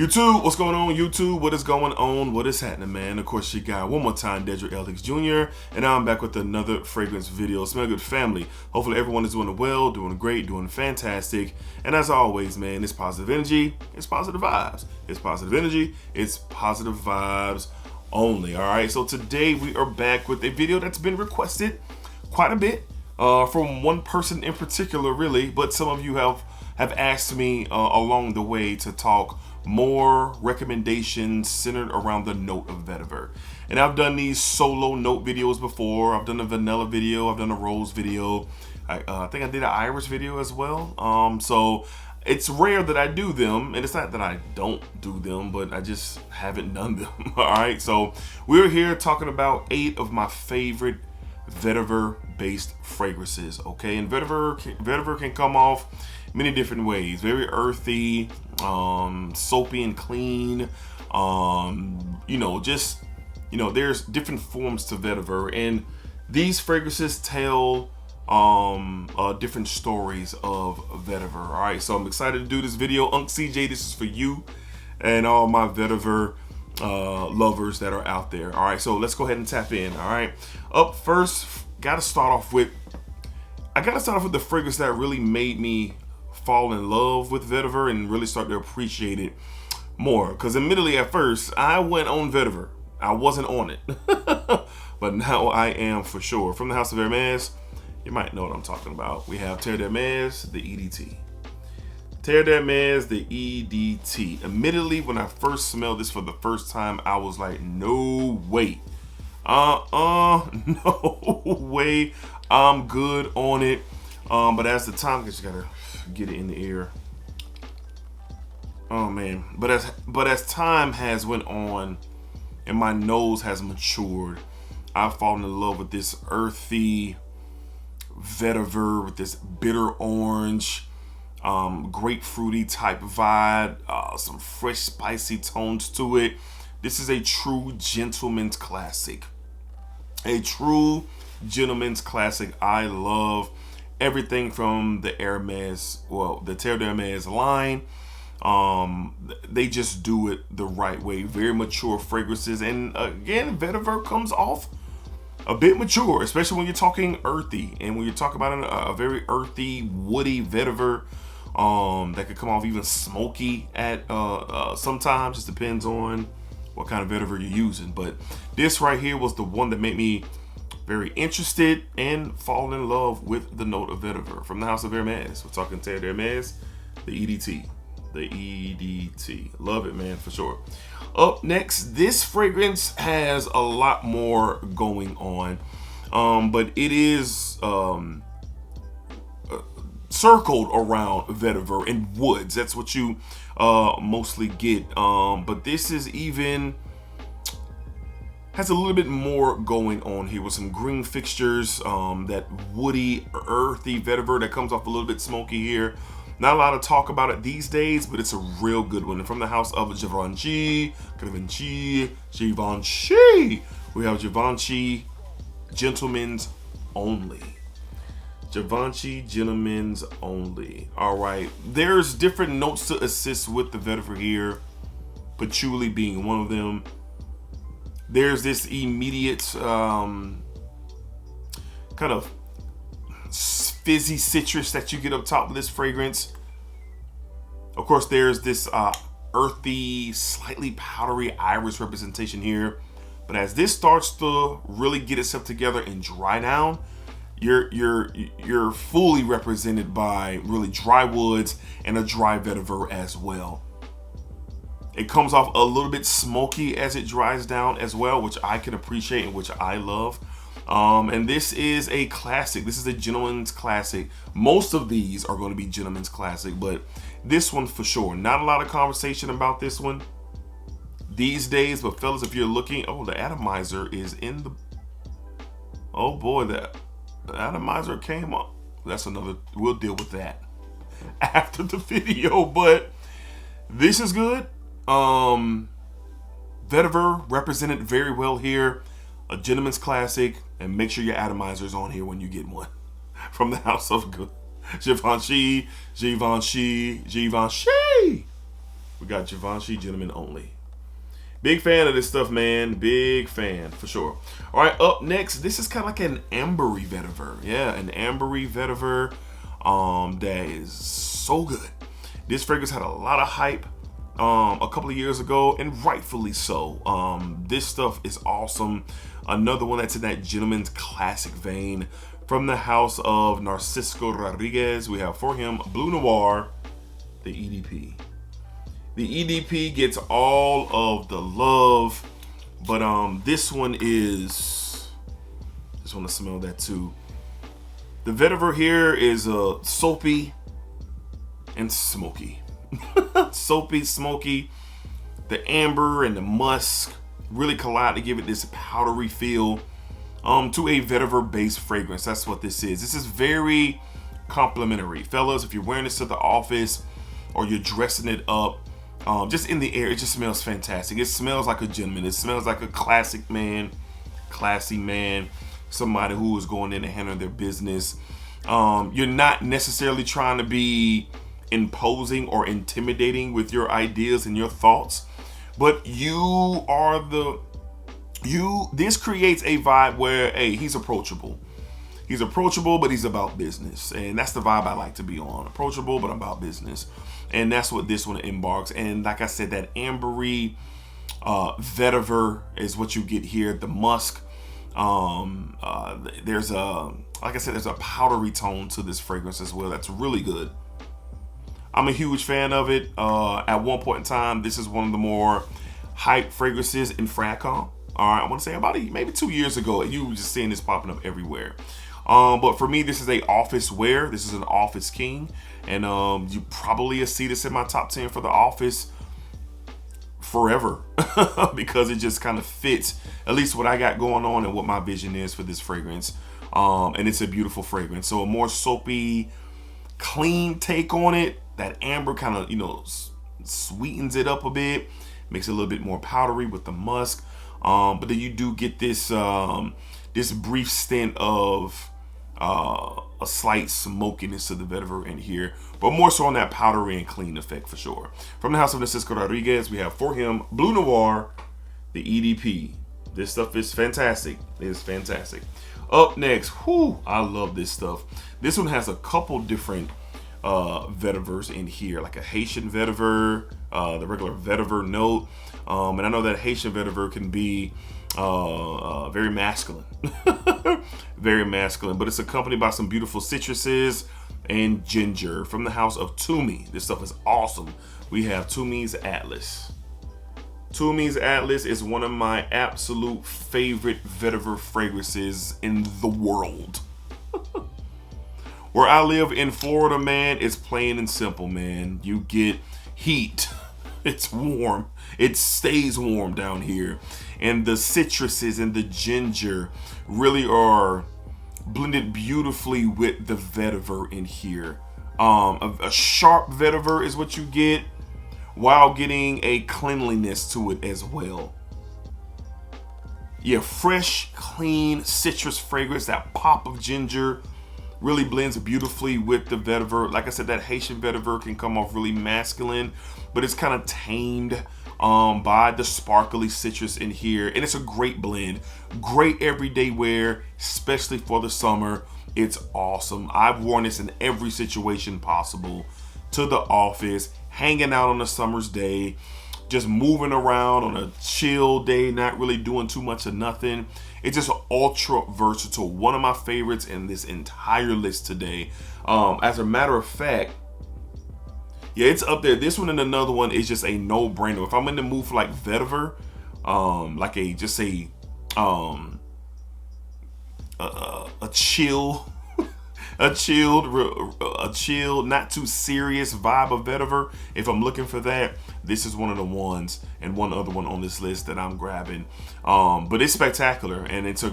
YouTube, what's going on? YouTube, what is going on? What is happening, man? Of course, you got one more time, DEDRICKHICKSJR, and now I'm back with another fragrance video. Smell good, family. Hopefully, everyone is doing well, doing great, doing fantastic. And as always, man, it's positive energy, it's positive vibes. It's positive energy, it's positive vibes only. All right, so today we are back with a video that's been requested quite a bit from one person in particular, really, but some of you have asked me along the way to talk more recommendations centered around the note of vetiver. And I've done these solo note videos before. I've done a vanilla video, I've done a rose video. I think I did an iris video as well. So it's rare that I do them, and it's not that I don't do them, but I just haven't done them. All right, so we're here talking about 8 of my favorite vetiver based fragrances. Okay, and vetiver can come off many different ways. Very earthy, soapy and clean. There's different forms to vetiver, and these fragrances tell different stories of vetiver. All right, so I'm excited to do this video. Unc CJ, this is for you and all my vetiver lovers that are out there. All right, so let's go ahead and tap in. All right, up first, I gotta start off with the fragrance that really made me fall in love with vetiver and really start to appreciate it more. Because admittedly, at first, I went on vetiver. I wasn't on it. But now I am for sure. From the house of Hermes, you might know what I'm talking about. We have Terre d'Hermes, the EDT. Terre d'Hermes, the EDT. Admittedly, when I first smelled this for the first time, I was like, no way. No way. I'm good on it. But as the time, I just gotta get it in the air. Oh man. But as time has went on and my nose has matured, I've fallen in love with this earthy vetiver with this bitter orange, grapefruity type vibe, some fresh spicy tones to it. This is a true gentleman's classic. A true gentleman's classic. I love everything from the Hermes, the Terre d'Hermes line. They just do it the right way. Very mature fragrances, and again, vetiver comes off a bit mature, especially when you're talking earthy, and when you're talking about a very earthy, woody vetiver that could come off even smoky at sometimes. Just depends on what kind of vetiver you're using. But this right here was the one that made me very interested and fall in love with the note of vetiver. From the house of Hermes, we're talking Terre d'Hermes, the EDT. The EDT. Love it, man, for sure. Up next, this fragrance has a lot more going on, but it is circled around vetiver and woods. That's what you mostly get. But this is has a little bit more going on here with some green fixtures, that woody, earthy vetiver that comes off a little bit smoky here. Not a lot of talk about it these days, but it's a real good one. And from the house of Givenchy, we have Givenchy Gentlemen's Only. Givenchy Gentlemen's Only. All right, there's different notes to assist with the vetiver here, patchouli being one of them. There's this immediate kind of fizzy citrus that you get up top of this fragrance. Of course, there's this earthy, slightly powdery iris representation here. But as this starts to really get itself together and dry down, you're fully represented by really dry woods and a dry vetiver as well. It comes off a little bit smoky as it dries down as well, which I can appreciate and which I love. And this is a classic. This is a gentleman's classic. Most of these are going to be gentleman's classic, but this one for sure. Not a lot of conversation about this one these days, but fellas, if you're looking, the atomizer is in the, oh boy, the atomizer came up. That's another, we'll deal with that after the video, but this is good. Vetiver represented very well here. A gentleman's classic, and make sure your atomizer is on here when you get one. From the house of Givenchy. We got Givenchy Gentlemen Only. Big fan of this stuff, man. Big fan, for sure. All right, up next, this is kind of like an ambery vetiver. Yeah, an ambery vetiver that is so good. This fragrance had a lot of hype a couple of years ago, and rightfully so. This stuff is awesome. Another one that's in that gentleman's classic vein. From the house of Narcisco Rodriguez, we have for him Blue Noir, the EDP. The EDP gets all of the love, but this one is, just want to smell that too. The vetiver here is soapy and smoky. Soapy, smoky. The amber and the musk really collide to give it this powdery feel to a vetiver based fragrance. That's what this is. This is very complimentary. Fellas, if you're wearing this to the office or you're dressing it up, just in the air, it just smells fantastic. It smells like a gentleman. It smells like a classic man, classy man, somebody who is going in and handling their business. You're not necessarily trying to be imposing or intimidating with your ideas and your thoughts, but you are this creates a vibe where, hey, he's approachable. He's approachable, but he's about business. And that's the vibe I like to be on. Approachable, but about business. And that's what this one embarks. And like I said, that ambery vetiver is what you get here. The musk. There's a powdery tone to this fragrance as well. That's really good. I'm a huge fan of it. At one point in time, this is one of the more hype fragrances in Fracom. All right, I want to say about maybe 2 years ago, you were just seeing this popping up everywhere. But for me, this is a office wear. This is an office king. And you probably see this in my top 10 for the office forever because it just kind of fits at least what I got going on and what my vision is for this fragrance. And it's a beautiful fragrance. So a more soapy, clean take on it. That amber kind of, sweetens it up a bit, makes it a little bit more powdery with the musk. But then you do get this this brief stint of a slight smokiness to the vetiver in here, but more so on that powdery and clean effect for sure. From the house of Narcisco Rodriguez, we have for him Blue Noir, the EDP. This stuff is fantastic. It is fantastic. Up next, I love this stuff. This one has a couple different vetivers in here, like a Haitian vetiver, the regular vetiver note. And I know that Haitian vetiver can be very masculine. Very masculine, but it's accompanied by some beautiful citruses and ginger from the house of Toomey. This stuff is awesome. We have Toomey's Atlas. Toomey's Atlas is one of my absolute favorite vetiver fragrances in the world. Where I live in Florida, man, it's plain and simple, man. You get heat. It's warm. It stays warm down here. And the citruses and the ginger really are blended beautifully with the vetiver in here. A sharp vetiver is what you get while getting a cleanliness to it as well. Yeah, fresh, clean citrus fragrance, that pop of ginger really blends beautifully with the vetiver. Like I said, that Haitian vetiver can come off really masculine, but it's kind of tamed by the sparkly citrus in here. And it's a great blend. Great everyday wear, especially for the summer. It's awesome. I've worn this in every situation possible. To the office, hanging out on a summer's day, just moving around on a chill day, not really doing too much of nothing. It's just ultra versatile. One of my favorites in this entire list today. As a matter of fact, yeah, it's up there. This one and another one is just a no-brainer. If I'm in the mood for like vetiver, like a chill, a chilled, not too serious vibe of vetiver. If I'm looking for that, this is one of the ones, and one other one on this list that I'm grabbing. But it's spectacular, and it's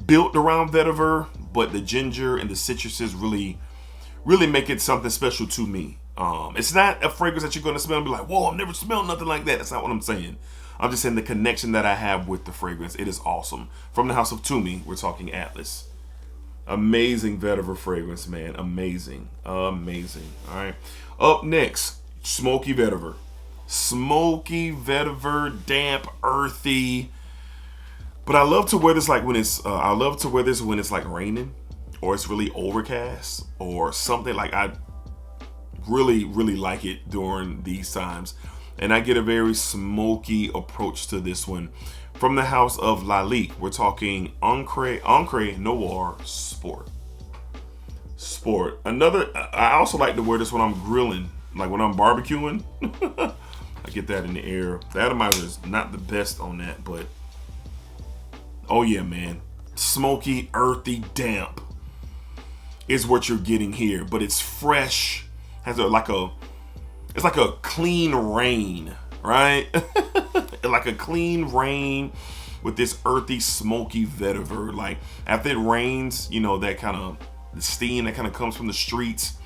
built around vetiver, but the ginger and the citruses really make it something special to me. It's not a fragrance that you're gonna smell and be like, whoa, I've never smelled nothing like that. That's not what I'm saying. I'm just saying the connection that I have with the fragrance. It is awesome. From the house of Toomey, we're talking Atlas. Amazing vetiver fragrance, man. Amazing. Amazing. All right. Up next, Smoky vetiver. Smoky vetiver, damp, earthy. But I love to wear this like when it's I love to wear this when it's like raining or it's really overcast or something. Like I really like it during these times. And I get a very smoky approach to this one. From the house of Lalique, we're talking Encre Noir Sport. Another, I also like to wear this when I'm grilling, like when I'm barbecuing. I get that in the air. The atomizer is not the best on that, but oh yeah, man. Smoky, earthy, damp is what you're getting here, but it's fresh. It's like a clean rain, right? Like a clean rain with this earthy, smoky vetiver. Like after it rains, you know, that kind of the steam that kind of comes from the streets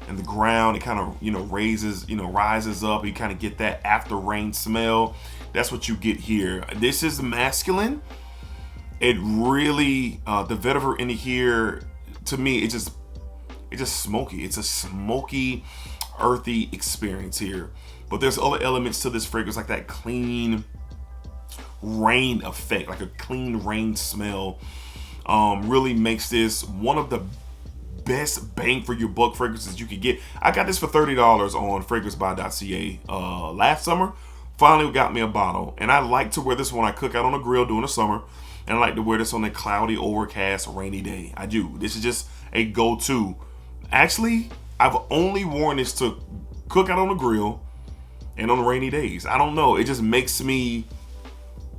and the ground, it kind of, you know, rises up. You kind of get that after rain smell. That's what you get here. This is masculine. It really, the vetiver in here, to me, it's just smoky. It's a smoky, earthy experience here. But there's other elements to this fragrance, like that clean rain effect, like a clean rain smell. Really makes this one of the best bang for your buck fragrances you could get. I got this for $30 on fragrancebuy.ca last summer. Finally got me a bottle, and I like to wear this when I cook out on the grill during the summer, and I like to wear this on a cloudy, overcast, rainy day. I do. This is just a go-to. Actually, I've only worn this to cook out on the grill and on rainy days. I don't know. It just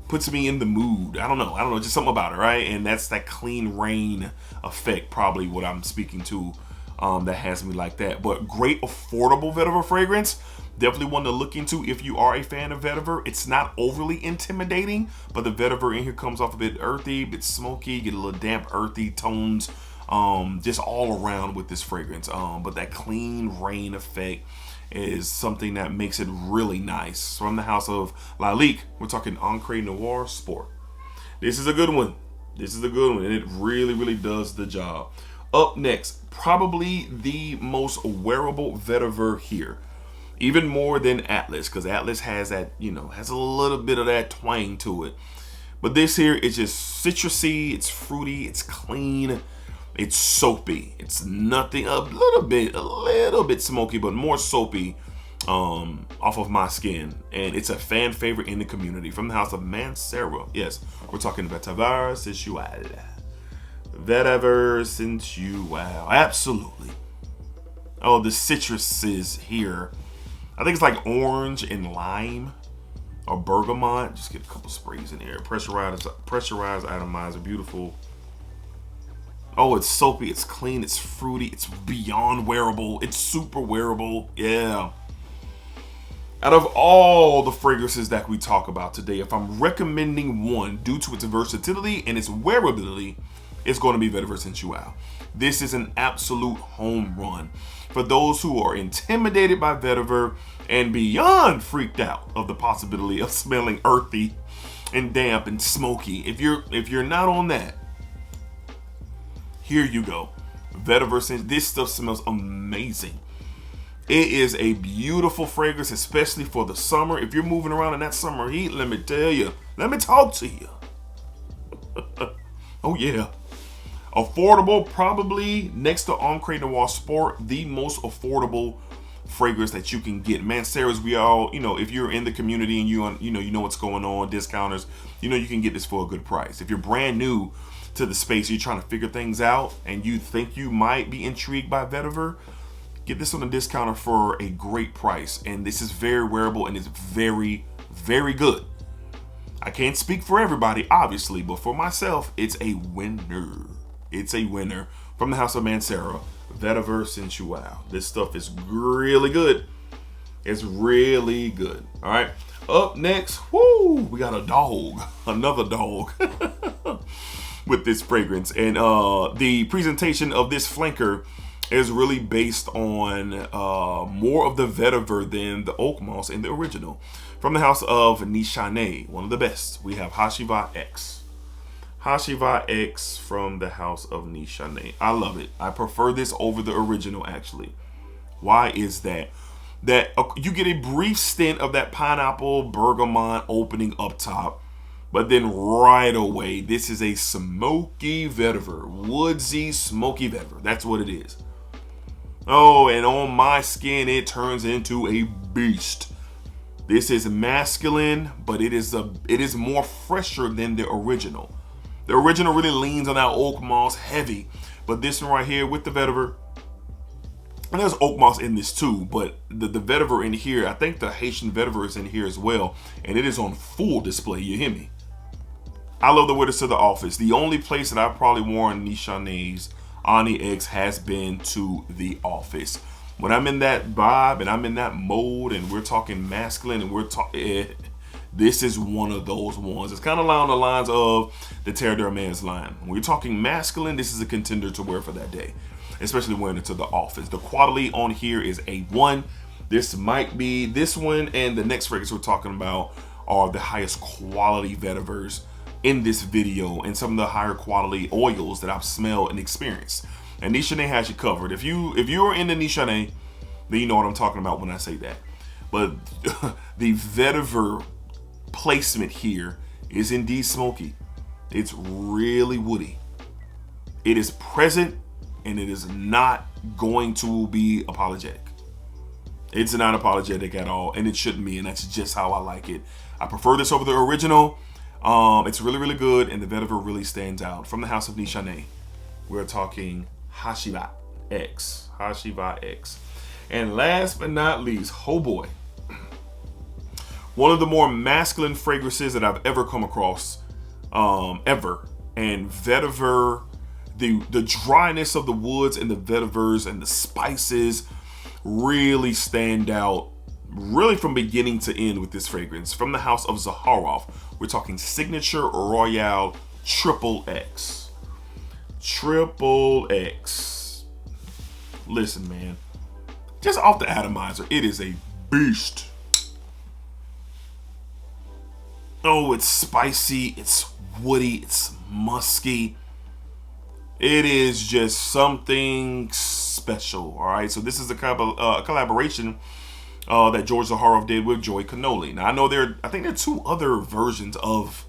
puts me in the mood. I don't know. Just something about it, right? And that's that clean rain effect, probably what I'm speaking to, that has me like that. But great affordable vetiver fragrance. Definitely one to look into if you are a fan of vetiver. It's not overly intimidating, but the vetiver in here comes off a bit earthy, a bit smoky, get a little damp, earthy tones, just all around with this fragrance. But that clean rain effect is something that makes it really nice. From the house of Lalique, we're talking Encre Noir Sport. This is a good one. And it really does the job. Up next, probably the most wearable vetiver here. Even more than Atlas, because Atlas has that, has a little bit of that twang to it. But this here is just citrusy, it's fruity, it's clean, it's soapy. It's nothing, a little bit smoky, but more soapy off of my skin. And it's a fan favorite in the community. From the house of Mancera. Yes, we're talking Vetiver Sensual. Vetiver Sensual. Absolutely. Oh, the citruses here. I think it's like orange and lime or bergamot. Just get a couple sprays in there. Pressurized atomizer. Beautiful. Oh, it's soapy, it's clean, it's fruity, it's beyond wearable, it's super wearable. Yeah. Out of all the fragrances that we talk about today, if I'm recommending one due to its versatility and its wearability, it's going to be Vetiver Sensual. This is an absolute home run. For those who are intimidated by vetiver and beyond freaked out of the possibility of smelling earthy and damp and smoky, if you're not on that, here you go. Vetiver, this stuff smells amazing. It is a beautiful fragrance, especially for the summer. If you're moving around in that summer heat, let me tell you, let me talk to you. Oh yeah. Affordable, probably next to Encre Noir Sport, the most affordable fragrance that you can get. Mancera's, we all, if you're in the community and you know what's going on, discounters, you can get this for a good price. If you're brand new to the space, you're trying to figure things out, and you think you might be intrigued by vetiver, get this on a discounter for a great price. And this is very wearable and it's very, very good. I can't speak for everybody, obviously, but for myself, it's a winner. It's a winner. From the house of Mancera, Vetiver Sensual. This stuff is really good. It's really good. All right. Up next, we got a dog. Another dog. With this fragrance. And the presentation of this flanker is really based on more of the vetiver than the oak moss in the original. From the house of Nishane, one of the best, we have Hashiva X. Hashiva X from the house of Nishane. I love it. I prefer this over the original, actually. Why is that? that you get a brief stint of that pineapple bergamot opening up top, but then right away, this is a smoky vetiver, woodsy smoky vetiver. That's what it is. Oh, and on my skin, it turns into a beast. This is masculine, but it is more fresher than the original. The original really leans on that oak moss heavy, but this one right here with the vetiver, and there's oak moss in this too, but the vetiver in here, I think the Haitian vetiver is in here as well, and it is on full display. You hear me? I love to wear this to the office. The only place that I've probably worn Nishane's Ani X has been to the office. When I'm in that vibe and I'm in that mode and we're talking masculine and we're talking, this is one of those ones. It's kind of along the lines of the Terre d'Hermes line. When you're talking masculine, this is a contender to wear for that day, especially wearing it to the office. The quality on here is A1. This might be, this one and the next fragrance we're talking about are the highest quality vetivers in this video, and some of the higher quality oils that I've smelled and experienced. And Nishané has you covered. If you're into Nishané, then you know what I'm talking about when I say that. But the vetiver placement here is indeed smoky. It's really woody. It is present, and it is not going to be apologetic. It's not apologetic at all, and it shouldn't be, and that's just how I like it. I prefer this over the original. It's really, really good, and the vetiver really stands out. From the house of Nishané, we're talking SHEA X. SHEA X. And last but not least, oh boy, one of the more masculine fragrances that I've ever come across, ever. And vetiver, the dryness of the woods and the vetivers and the spices really stand out, really from beginning to end with this fragrance. From the house of Zaharoff, we're talking Signature Royale Triple X. Triple X. Listen, man, just off the atomizer, it is a beast. Oh, it's spicy, it's woody, it's musky. It is just something special, all right? So this is a collaboration that George Zaharoff did with Joy Cannoli. Now, I know I think there are two other versions of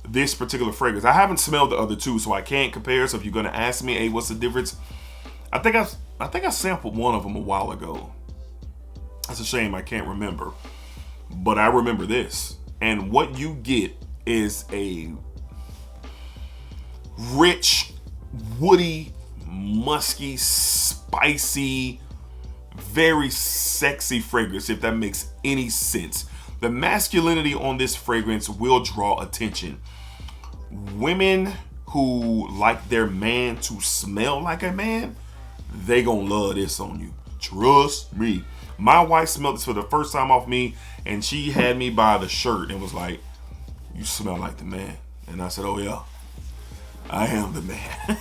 this particular fragrance. I haven't smelled the other two, so I can't compare. So if you're gonna ask me, hey, what's the difference? I think I sampled one of them a while ago. That's a shame I can't remember, but I remember this. And what you get is a rich, woody, musky, spicy, very sexy fragrance, if that makes any sense. The masculinity on this fragrance will draw attention. Women who like their man to smell like a man, they gonna love this on you. Trust me. My wife smelled this for the first time off me, and she had me buy the shirt and was like, "You smell like the man." And I said, "Oh yeah, I am the man."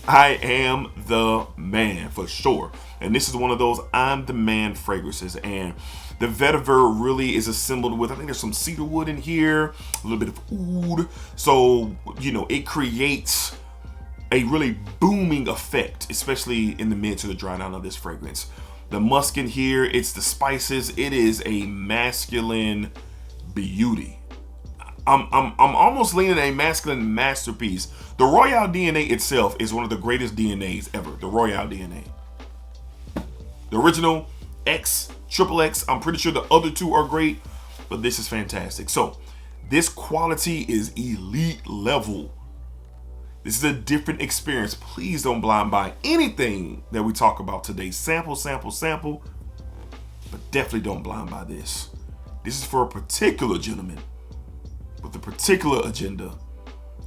I am the man for sure. And this is one of those I'm the man fragrances. And the vetiver really is assembled with, I think there's some cedar wood in here, a little bit of oud. So, you know, it creates a really booming effect, especially in the mid to the dry down of this fragrance. The musk in here, it's the spices. It is a masculine beauty. I'm almost leaning a masculine masterpiece. The Royale DNA itself is one of the greatest DNAs ever. The Royale DNA. The original X, Triple X, I'm pretty sure the other two are great, but this is fantastic. So this quality is elite level. This is a different experience. Please don't blind buy anything that we talk about today. Sample, sample, sample, but definitely don't blind buy this. This is for a particular gentleman with a particular agenda,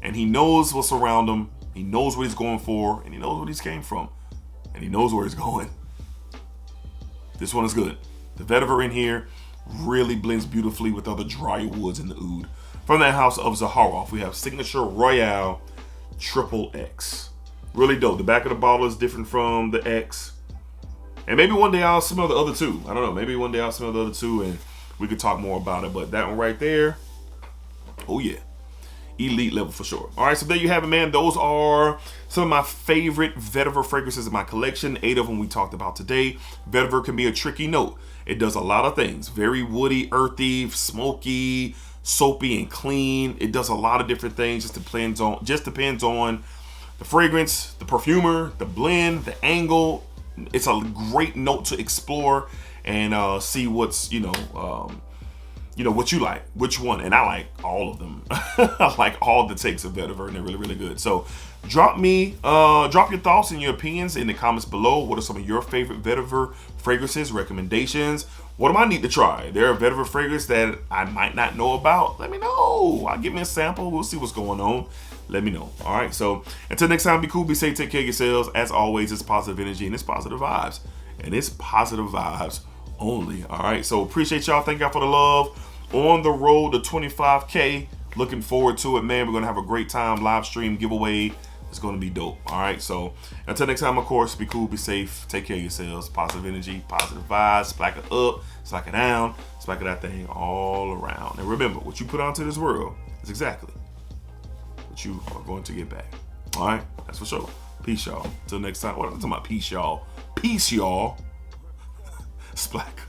and he knows what's around him. He knows what he's going for, and he knows what he's came from, and he knows where he's going. This one is good. The vetiver in here really blends beautifully with other dry woods in the oud. From that house of Zaharoff, we have Signature Royale Triple X. Really dope. The back of the bottle is different from the X. And maybe one day I'll smell the other two. I don't know. Maybe one day I'll smell the other two and we could talk more about it. But that one right there, oh yeah. elite level for sure. All right, so there you have it, man. Those are some of my favorite vetiver fragrances in my collection. 8 of them we talked about today. Vetiver can be a tricky note. It does a lot of things. Very woody, earthy, smoky, soapy, and clean. It does a lot of different things. Just depends on the fragrance, the perfumer, the blend, the angle. It's a great note to explore and see what's, what you like, which one. And I like all of them. I like all the takes of Vetiver, and they're really, really good. So drop your thoughts and your opinions in the comments below. What are some of your favorite Vetiver fragrances, recommendations? What do I need to try? There are Vetiver fragrances that I might not know about. Let me know. I'll give me a sample. We'll see what's going on. Let me know. All right. So until next time, be cool, be safe, take care of yourselves. As always, it's positive energy and it's positive vibes. And it's positive vibes only. All right. So appreciate y'all. Thank y'all for the love. On the road to 25K. Looking forward to it, man. We're going to have a great time. Live stream giveaway. It's going to be dope. All right. So until next time, of course, be cool, be safe, take care of yourselves. Positive energy, positive vibes. Splack it up, splack it down, splack it that thing all around. And remember, what you put onto this world is exactly what you are going to get back. All right. That's for sure. Peace, y'all. Until next time. What am I talking about? Peace, y'all. Peace, y'all. Splack.